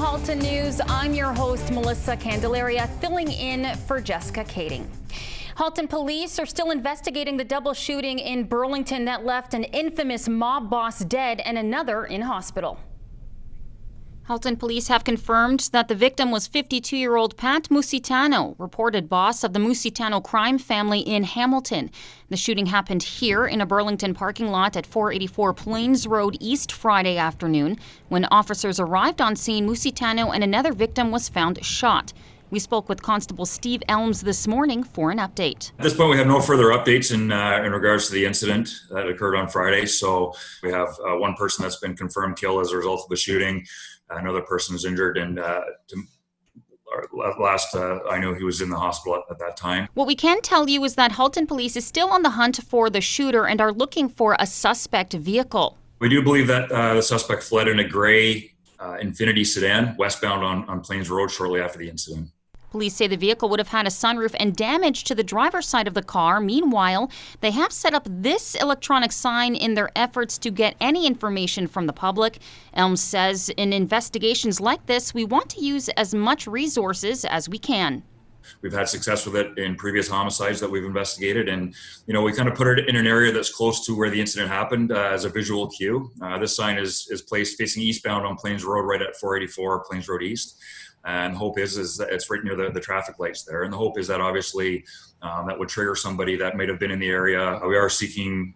Halton News. I'm your host, Melissa Candelaria, filling in for Jessica Kading. Halton police are still investigating the double shooting in Burlington that left an infamous mob boss dead and another in hospital. Halton police have confirmed that the victim was 52-year-old Pat Musitano, reported boss of the Musitano crime family in Hamilton. The shooting happened here in a Burlington parking lot at 484 Plains Road East Friday afternoon. When officers arrived on scene, Musitano and another victim was found shot. We spoke with Constable Steve Elms this morning for an update. At this point, we have no further updates in regards to the incident that occurred on Friday. So we have one person that's been confirmed killed as a result of the shooting. Another person is injured, and last I know he was in the hospital at that time. What we can tell you is that Halton police is still on the hunt for the shooter and are looking for a suspect vehicle. We do believe that the suspect fled in a gray Infiniti sedan westbound on Plains Road shortly after the incident. Police say the vehicle would have had a sunroof and damage to the driver's side of the car. Meanwhile, they have set up this electronic sign in their efforts to get any information from the public. Elms says in investigations like this, we want to use as much resources as we can. We've had success with it in previous homicides that we've investigated, and we kind of put it in an area that's close to where the incident happened as a visual cue. This sign is placed facing eastbound on Plains Road, right at 484 Plains Road East. And the hope is that it's right near the traffic lights there. And the hope is that obviously that would trigger somebody that might have been in the area. We are seeking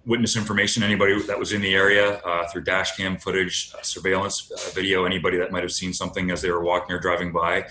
witness information, anybody that was in the area through dash cam footage, surveillance video, anybody that might have seen something as they were walking or driving by.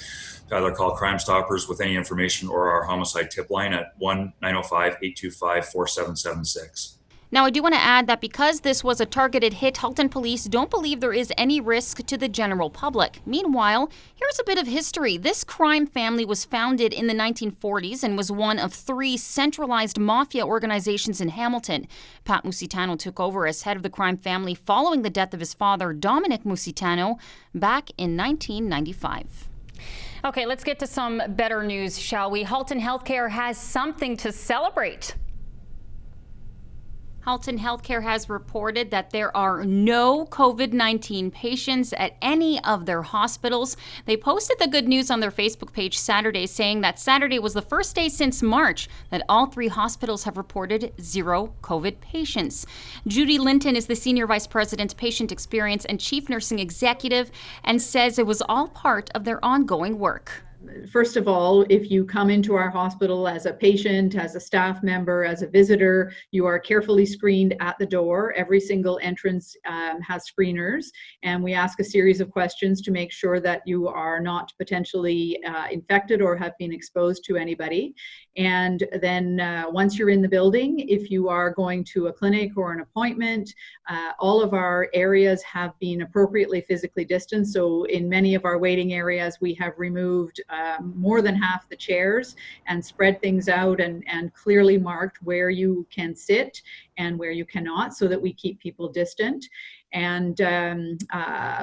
To either call Crime Stoppers with any information or our homicide tip line at 1-905-825-4776. Now, I do want to add that because this was a targeted hit, Halton police don't believe there is any risk to the general public. Meanwhile, here's a bit of history. This crime family was founded in the 1940s and was one of 3 centralized mafia organizations in Hamilton. Pat Musitano took over as head of the crime family following the death of his father, Dominic Musitano, back in 1995. Okay, let's get to some better news, shall we? Halton Healthcare has something to celebrate. Halton Healthcare has reported that there are no COVID-19 patients at any of their hospitals. They posted the good news on their Facebook page Saturday, saying that Saturday was the first day since March that all 3 hospitals have reported 0 COVID patients. Judy Linton is the Senior Vice President, Patient Experience and Chief Nursing Executive, and says it was all part of their ongoing work. First of all, if you come into our hospital as a patient, as a staff member, as a visitor, you are carefully screened at the door. Every single entrance has screeners, and we ask a series of questions to make sure that you are not potentially infected or have been exposed to anybody. And then once you're in the building, if you are going to a clinic or an appointment, all of our areas have been appropriately physically distanced. So in many of our waiting areas, we have removed more than half the chairs and spread things out and clearly marked where you can sit and where you cannot, so that we keep people distant. And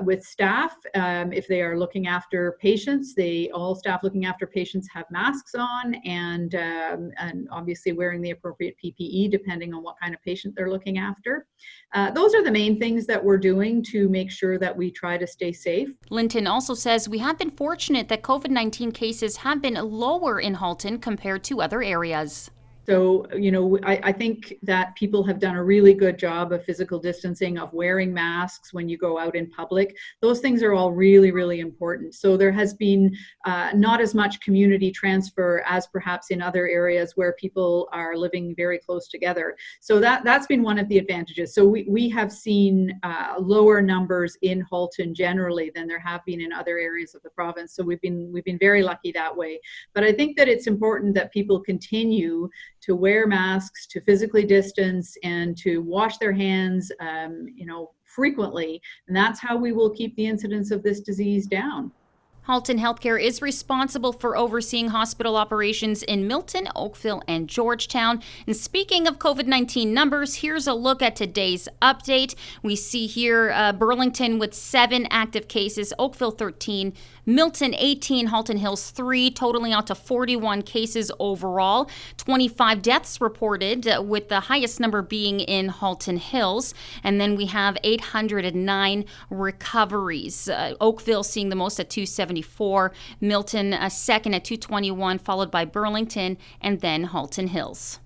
with staff, if they are looking after patients, all staff looking after patients have masks on and obviously wearing the appropriate PPE depending on what kind of patient they're looking after. Those are the main things that we're doing to make sure that we try to stay safe. Linton also says we have been fortunate that COVID-19 cases have been lower in Halton compared to other areas. So, I think that people have done a really good job of physical distancing, of wearing masks when you go out in public. Those things are all really, really important. So there has been not as much community transfer as perhaps in other areas where people are living very close together. So that's been one of the advantages. So we have seen lower numbers in Halton generally than there have been in other areas of the province. So we've been very lucky that way. But I think that it's important that people continue to wear masks, to physically distance, and to wash their hands, frequently. And that's how we will keep the incidence of this disease down. Halton Healthcare is responsible for overseeing hospital operations in Milton, Oakville, and Georgetown. And speaking of COVID-19 numbers, here's a look at today's update. We see here Burlington with 7 active cases, Oakville 13, Milton 18, Halton Hills 3, totaling out to 41 cases overall. 25 deaths reported, with the highest number being in Halton Hills. And then we have 809 recoveries. Oakville seeing the most at 274, Milton second at 221, followed by Burlington and then Halton Hills.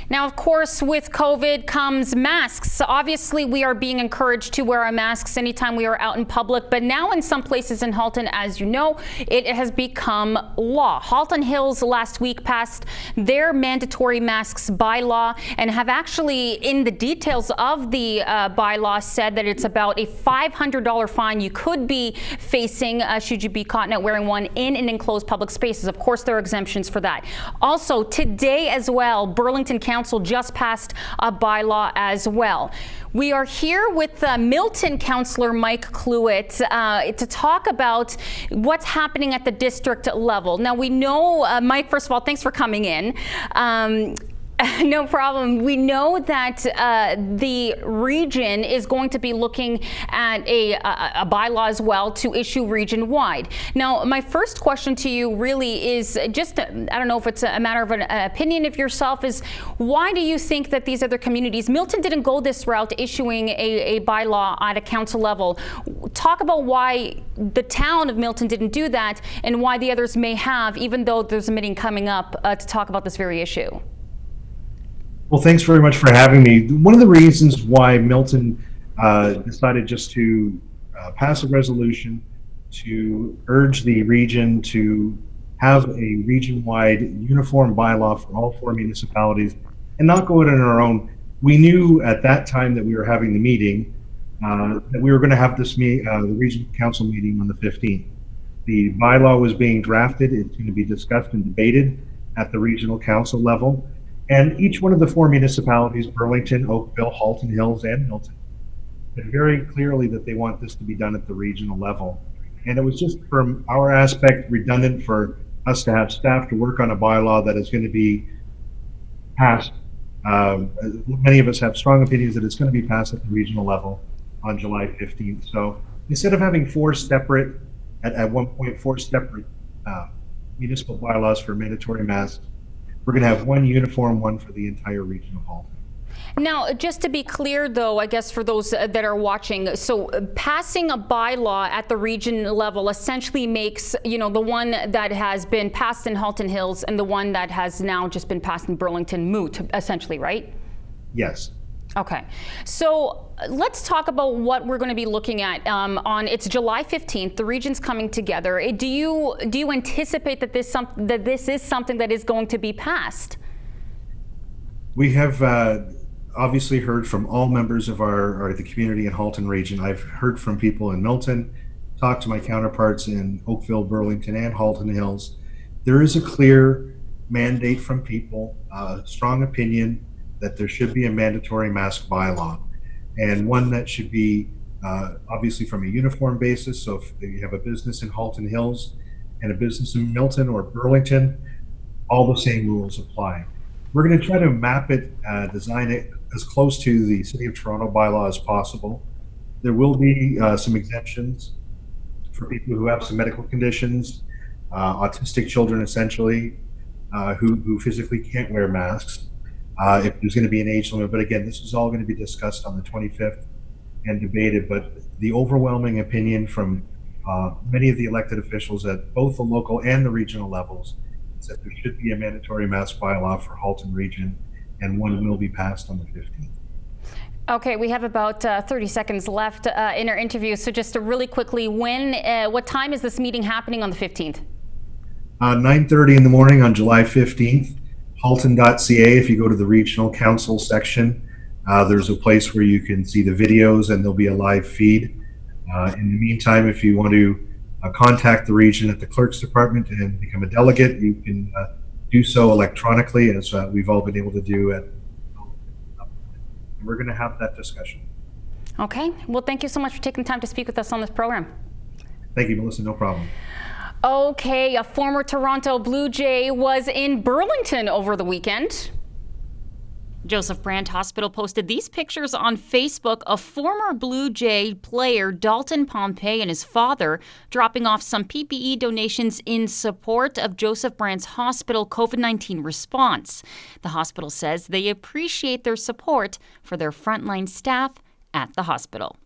Now, of course, with COVID comes masks. Obviously, we are being encouraged to wear our masks anytime we are out in public, but now in some places in Halton, as you know, it has become law. Halton Hills last week passed their mandatory masks bylaw and have actually, in the details of the bylaw, said that it's about a $500 fine you could be facing should you be caught not wearing one in an enclosed public spaces. Of course, there are exemptions for that. Also, today as well, Burlington Council just passed a bylaw as well. We are here with Milton Councillor Mike Cluett to talk about what's happening at the district level. Now we know, Mike, first of all, thanks for coming in. No problem. We know that the region is going to be looking at a bylaw as well to issue region-wide. Now, my first question to you really is just, I don't know if it's a matter of an opinion of yourself, is why do you think that these other communities, Milton didn't go this route issuing a bylaw at a council level. Talk about why the town of Milton didn't do that and why the others may have, even though there's a meeting coming up to talk about this very issue. Well, thanks very much for having me. One of the reasons why Milton decided just to pass a resolution to urge the region to have a region-wide uniform bylaw for all 4 municipalities and not go it on our own. We knew at that time that we were having the meeting that we were going to have this the regional council meeting on the 15th. The bylaw was being drafted. It's going to be discussed and debated at the regional council level. And each one of the 4 municipalities, Burlington, Oakville, Halton Hills, and Milton, said very clearly that they want this to be done at the regional level. And it was just, from our aspect, redundant for us to have staff to work on a bylaw that is going to be passed. Many of us have strong opinions that it's going to be passed at the regional level on July 15th. So instead of having 4 separate, at one point, 4 separate municipal bylaws for mandatory masks, we're going to have one uniform one for the entire region of Halton. Now, just to be clear, though, I guess for those that are watching, so passing a bylaw at the region level essentially makes, you know, the one that has been passed in Halton Hills and the one that has now just been passed in Burlington moot, essentially, right? Yes. Okay, so let's talk about what we're going to be looking at on. It's July 15th. The region's coming together. Do you anticipate that this is something that is going to be passed? We have obviously heard from all members of the community in Halton region. I've heard from people in Milton, talked to my counterparts in Oakville, Burlington, and Halton Hills. There is a clear mandate from people, strong opinion that there should be a mandatory mask bylaw, and one that should be obviously from a uniform basis. So if you have a business in Halton Hills and a business in Milton or Burlington, all the same rules apply. We're going to try to map it, design it as close to the City of Toronto bylaw as possible. There will be some exemptions for people who have some medical conditions, autistic children essentially, who physically can't wear masks. If there's going to be an age limit, but again, this is all going to be discussed on the 25th and debated. But the overwhelming opinion from many of the elected officials at both the local and the regional levels is that there should be a mandatory mask bylaw for Halton region, and one will be passed on the 15th. Okay, we have about 30 seconds left in our interview. So just really quickly, what time is this meeting happening on the 15th? 9:30 in the morning on July 15th. Halton.ca, if you go to the regional council section, there's a place where you can see the videos and there'll be a live feed. In the meantime, if you want to contact the region at the clerk's department and become a delegate, you can do so electronically, as we've all been able to do. And we're going to have that discussion. Okay, well, thank you so much for taking time to speak with us on this program. Thank you, Melissa. No problem. Okay, a former Toronto Blue Jay was in Burlington over the weekend. Joseph Brand Hospital posted these pictures on Facebook of former Blue Jay player Dalton Pompey and his father dropping off some PPE donations in support of Joseph Brand's hospital COVID-19 response. The hospital says they appreciate their support for their frontline staff at the hospital.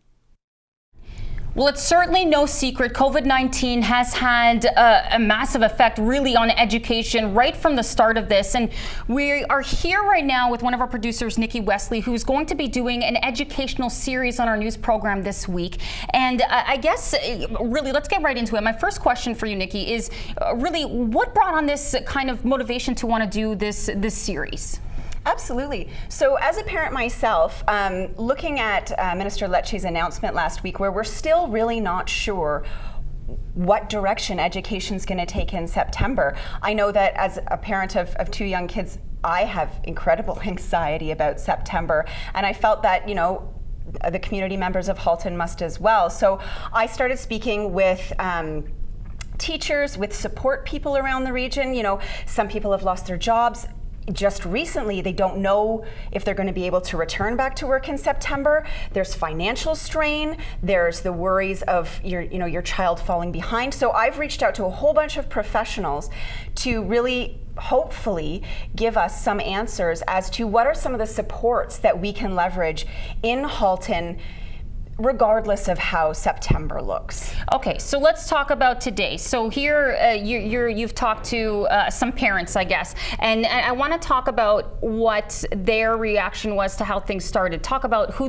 Well, it's certainly no secret COVID-19 has had a massive effect really on education right from the start of this. And we are here right now with one of our producers, Nikki Wesley, who's going to be doing an educational series on our news program this week. And I guess really, let's get right into it. My first question for you, Nikki, is really what brought on this kind of motivation to want to do this series? Absolutely. So as a parent myself, looking at Minister Lecce's announcement last week, where we're still really not sure what direction education's going to take in September. I know that as a parent of two young kids, I have incredible anxiety about September, and I felt that, the community members of Halton must as well. So I started speaking with teachers, with support people around the region. Some people have lost their jobs. Just recently, they don't know if they're going to be able to return back to work in September. There's financial strain. There's the worries of your child falling behind. So I've reached out to a whole bunch of professionals to really hopefully give us some answers as to what are some of the supports that we can leverage in Halton, regardless of how September looks. Okay, so let's talk about today. So here you've talked to some parents, I guess, and I want to talk about what their reaction was to how things started. Talk about who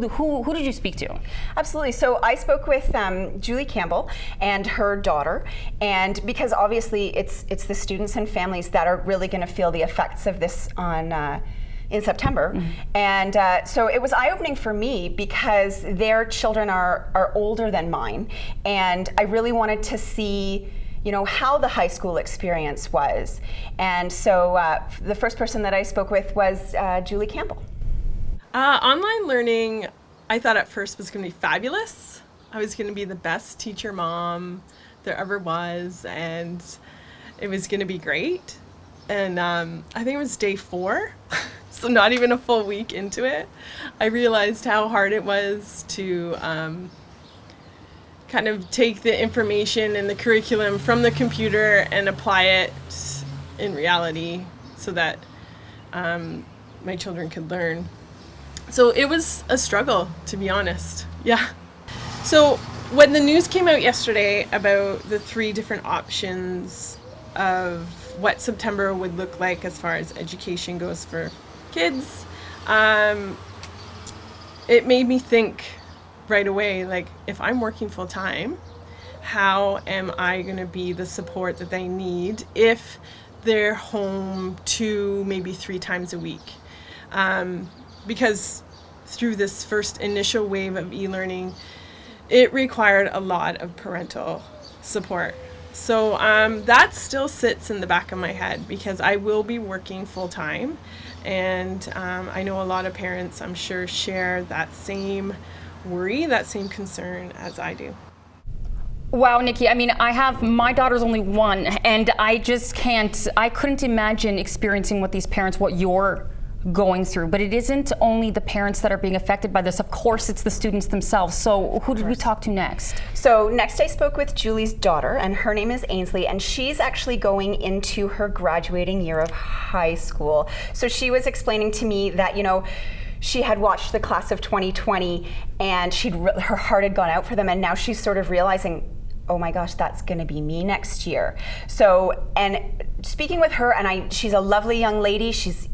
did you speak to? Absolutely. So I spoke with Julie Campbell and her daughter, and because obviously it's the students and families that are really going to feel the effects of this on in September. Mm-hmm. And so it was eye-opening for me because their children are older than mine, and I really wanted to see how the high school experience was. And so the first person that I spoke with was Julie Campbell. Online learning, I thought at first was going to be fabulous. I was going to be the best teacher mom there ever was, and it was going to be great. And I think it was day 4, so not even a full week into it, I realized how hard it was to kind of take the information and the curriculum from the computer and apply it in reality so that my children could learn. So it was a struggle, to be honest. Yeah. So when the news came out yesterday about the 3 different options of what September would look like as far as education goes for kids, it made me think right away, like, if I'm working full time, how am I going to be the support that they need if they're home 2, maybe 3 times a week? Because through this first initial wave of e-learning, it required a lot of parental support. So that still sits in the back of my head because I will be working full time, and I know a lot of parents, I'm sure, share that same worry, that same concern as I do. Wow, Nikki, I mean, my daughter's only 1, and I couldn't imagine experiencing what you're going through. But it isn't only the parents that are being affected by this. Of course, it's the students themselves. So who did we talk to next? So next I spoke with Julie's daughter, and her name is Ainsley, and she's actually going into her graduating year of high school. So she was explaining to me that, she had watched the class of 2020 and her heart had gone out for them, and now she's sort of realizing, oh my gosh, that's going to be me next year. So, and speaking with her, and she's a lovely young lady. She's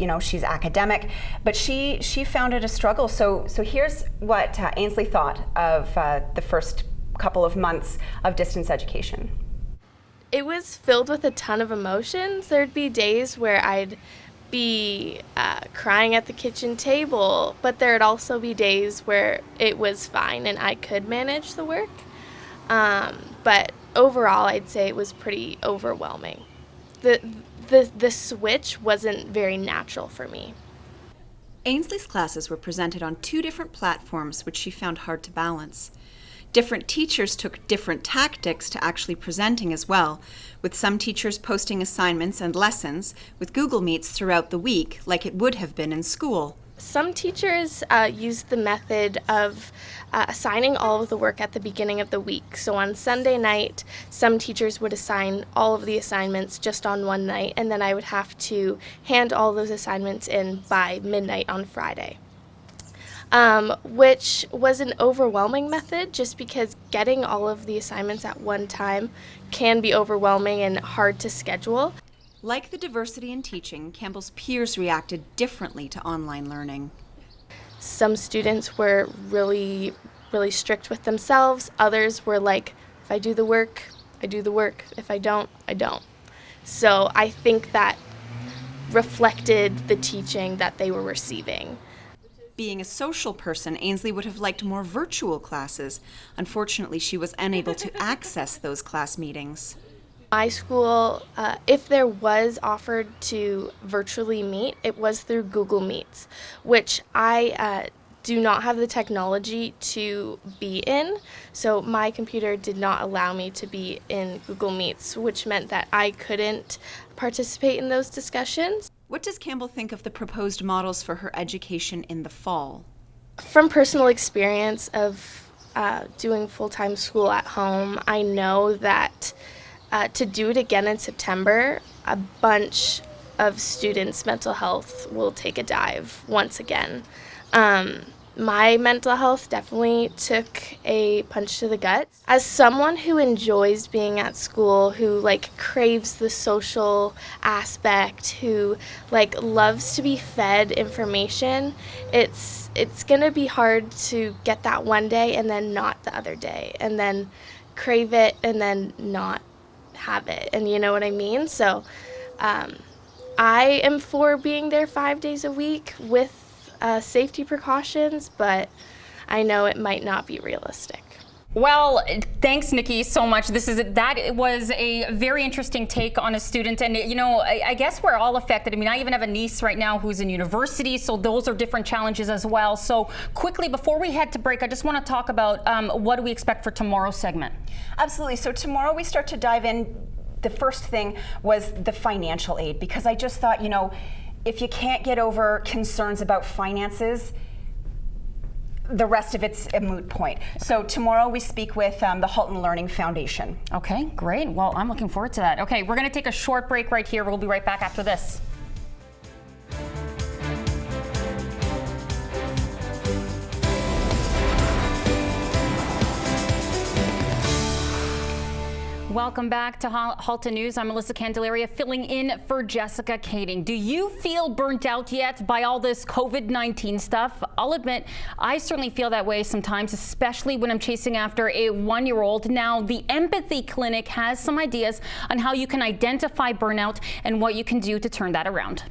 academic, but she found it a struggle. So here's what Ainsley thought of the first couple of months of distance education. It was filled with a ton of emotions. There'd be days where I'd be crying at the kitchen table, but there'd also be days where it was fine and I could manage the work. But overall, I'd say it was pretty overwhelming. The switch wasn't very natural for me. Ainsley's classes were presented on 2 different platforms, which she found hard to balance. Different teachers took different tactics to actually presenting as well, with some teachers posting assignments and lessons with Google Meets throughout the week like it would have been in school. Some teachers used the method of assigning all of the work at the beginning of the week. So on Sunday night, some teachers would assign all of the assignments just on one night, and then I would have to hand all those assignments in by midnight on Friday. Which was an overwhelming method just because getting all of the assignments at one time can be overwhelming and hard to schedule. Like the diversity in teaching, Campbell's peers reacted differently to online learning. Some students were really, really strict with themselves. Others were like, if I do the work, I do the work. If I don't, I don't. So I think that reflected the teaching that they were receiving. Being a social person, Ainsley would have liked more virtual classes. Unfortunately, she was unable to access those class meetings. My school, if there was offered to virtually meet, it was through Google Meets, which I do not have the technology to be in. So my computer did not allow me to be in Google Meets, which meant that I couldn't participate in those discussions. What does Campbell think of the proposed models for her education in the fall? From personal experience of doing full-time school at home, I know that to do it again in September, a bunch of students' mental health will take a dive once again. My mental health definitely took a punch to the gut. As someone who enjoys being at school, who craves the social aspect, who loves to be fed information, it's gonna be hard to get that one day and then not the other day, and then crave it and then not have it, and you know what I mean? So I am for being there 5 days a week with safety precautions, but I know it might not be realistic. Well, thanks, Nikki, so much. That was a very interesting take on a student, and I guess we're all affected. I mean, I even have a niece right now who's in university, so those are different challenges as well. So quickly, before we head to break, I just want to talk about what do we expect for tomorrow's segment. Absolutely. So tomorrow we start to dive in. The first thing was the financial aid, because I just thought, if you can't get over concerns about finances, the rest of it's a moot point. So tomorrow we speak with the Halton Learning Foundation. Okay, great. Well, I'm looking forward to that. Okay, we're going to take a short break right here. We'll be right back after this. Welcome back to Halton News. I'm Melissa Candelaria, filling in for Jessica Kading. Do you feel burnt out yet by all this COVID-19 stuff? I'll admit, I certainly feel that way sometimes, especially when I'm chasing after a 1-year-old. Now, the Empathy Clinic has some ideas on how you can identify burnout and what you can do to turn that around.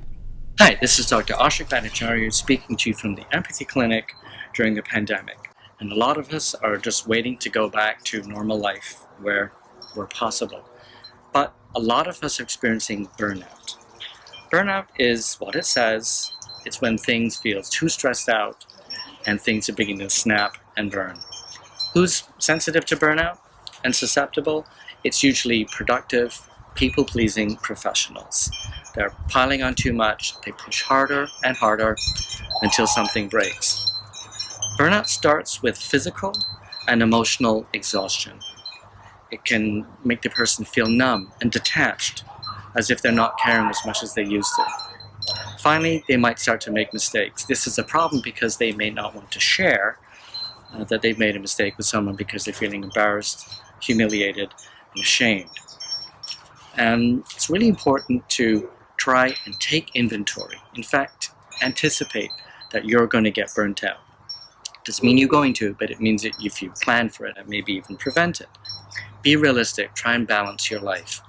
Hi, this is Dr. Ashok Bhattacharya speaking to you from the Empathy Clinic during the pandemic. And a lot of us are just waiting to go back to normal life where possible. But a lot of us are experiencing burnout. Burnout is what it says. It's when things feel too stressed out and things are beginning to snap and burn. Who's sensitive to burnout and susceptible? It's usually productive, people-pleasing professionals. They're piling on too much. They push harder and harder until something breaks. Burnout starts with physical and emotional exhaustion. It can make the person feel numb and detached, as if they're not caring as much as they used to. Finally, they might start to make mistakes. This is a problem because they may not want to share that they've made a mistake with someone because they're feeling embarrassed, humiliated, and ashamed. And it's really important to try and take inventory. In fact, anticipate that you're going to get burnt out. Doesn't mean you're going to, but it means that if you plan for it and maybe even prevent it. Be realistic, try and balance your life.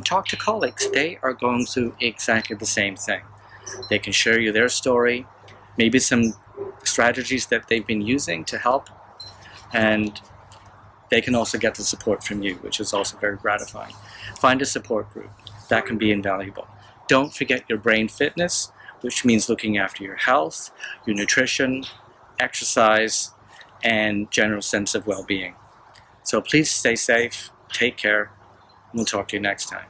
Talk to colleagues, they are going through exactly the same thing. They can share you their story, maybe some strategies that they've been using to help, and they can also get the support from you, which is also very gratifying. Find a support group, that can be invaluable. Don't forget your brain fitness, which means looking after your health, your nutrition, exercise, and general sense of well-being. So please stay safe, take care, and we'll talk to you next time.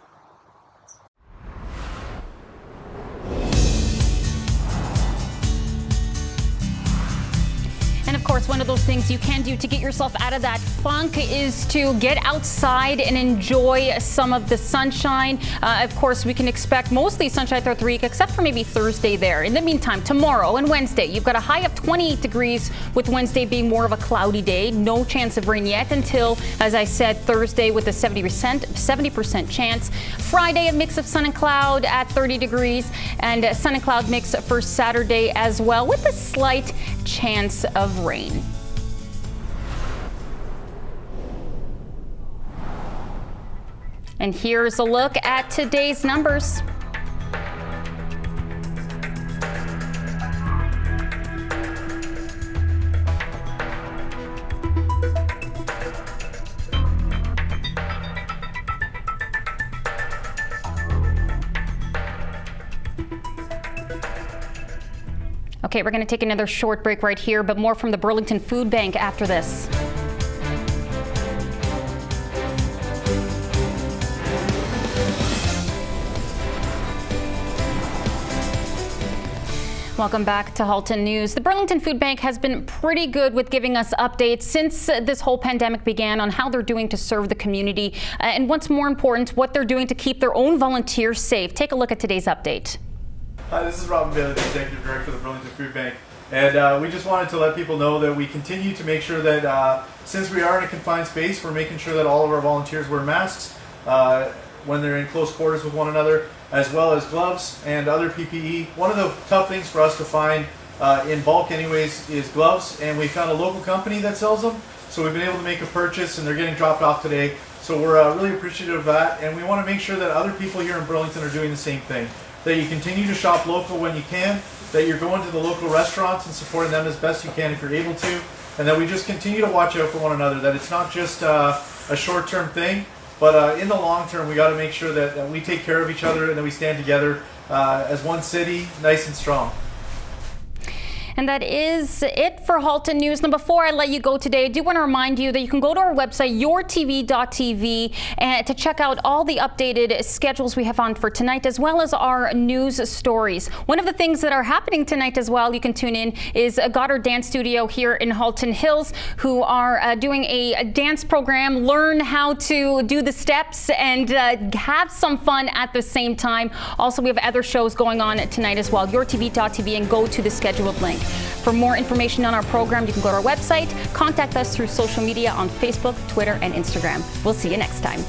And of course, one of those things you can do to get yourself out of that funk is to get outside and enjoy some of the sunshine. Of course, we can expect mostly sunshine throughout the week, except for maybe Thursday there. In the meantime, tomorrow and Wednesday, you've got a high of 28 degrees, with Wednesday being more of a cloudy day. No chance of rain yet until, as I said, Thursday with a 70% chance. Friday, a mix of sun and cloud at 30 degrees, and sun and cloud mix for Saturday as well, with a slight chance of rain. And here's a look at today's numbers. Okay, we're going to take another short break right here, but more from the Burlington Food Bank after this. Welcome back to Halton News. The Burlington Food Bank has been pretty good with giving us updates since this whole pandemic began on how they're doing to serve the community, and what's more important, what they're doing to keep their own volunteers safe. Take a look at today's update. Hi, this is Robin Bailey, the Executive Director of the Burlington Food Bank, and we just wanted to let people know that we continue to make sure that since we are in a confined space, we're making sure that all of our volunteers wear masks when they're in close quarters with one another, as well as gloves and other PPE. One of the tough things for us to find in bulk anyways is gloves, and we found a local company that sells them, so we've been able to make a purchase and they're getting dropped off today. So we're really appreciative of that, and we want to make sure that other people here in Burlington are doing the same thing. That you continue to shop local when you can, that you're going to the local restaurants and supporting them as best you can if you're able to, and that we just continue to watch out for one another, that it's not just a short-term thing, but in the long term we got to make sure that we take care of each other and that we stand together as one city, nice and strong. And that is it for Halton News. Now, before I let you go today, I do want to remind you that you can go to our website, yourtv.tv, and to check out all the updated schedules we have on for tonight, as well as our news stories. One of the things that are happening tonight as well, you can tune in, is a Goddard Dance Studio here in Halton Hills, who are doing a dance program, learn how to do the steps and have some fun at the same time. Also, we have other shows going on tonight as well. yourtv.tv, and go to the scheduled link. For more information on our program, you can go to our website, contact us through social media on Facebook, Twitter, and Instagram. We'll see you next time.